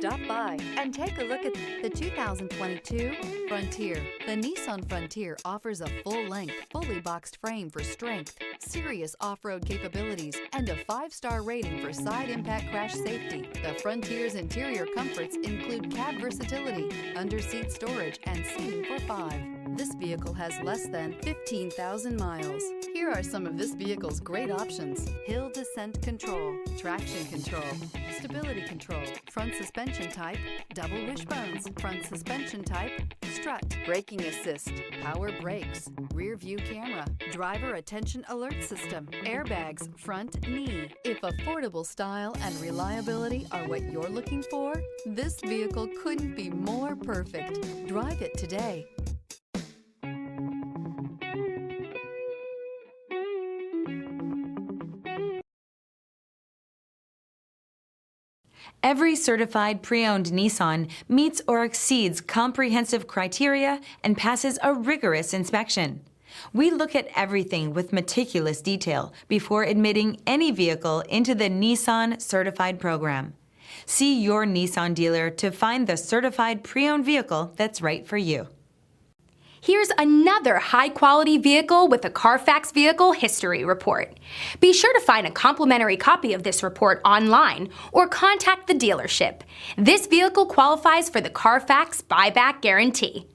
Stop by and take a look at the 2022 Frontier. The Nissan Frontier offers a full-length, fully boxed frame for strength, serious off-road capabilities, and a 5-star rating for side impact crash safety. The Frontier's interior comforts include cab versatility, under-seat storage, and seating for 5. This vehicle has less than 15,000 miles. Here are some of this vehicle's great options: hill descent control, traction control, stability control, front suspension type, double wishbones, front suspension type, strut, braking assist, power brakes, rear view camera, driver attention alert system, airbags, front knee. If affordable style and reliability are what you're looking for, this vehicle couldn't be more perfect. Drive it today. Every certified pre-owned Nissan meets or exceeds comprehensive criteria and passes a rigorous inspection. We look at everything with meticulous detail before admitting any vehicle into the Nissan Certified program. See your Nissan dealer to find the certified pre-owned vehicle that's right for you. Here's another high-quality vehicle with a Carfax Vehicle History Report. Be sure to find a complimentary copy of this report online or contact the dealership. This vehicle qualifies for the Carfax Buyback Guarantee.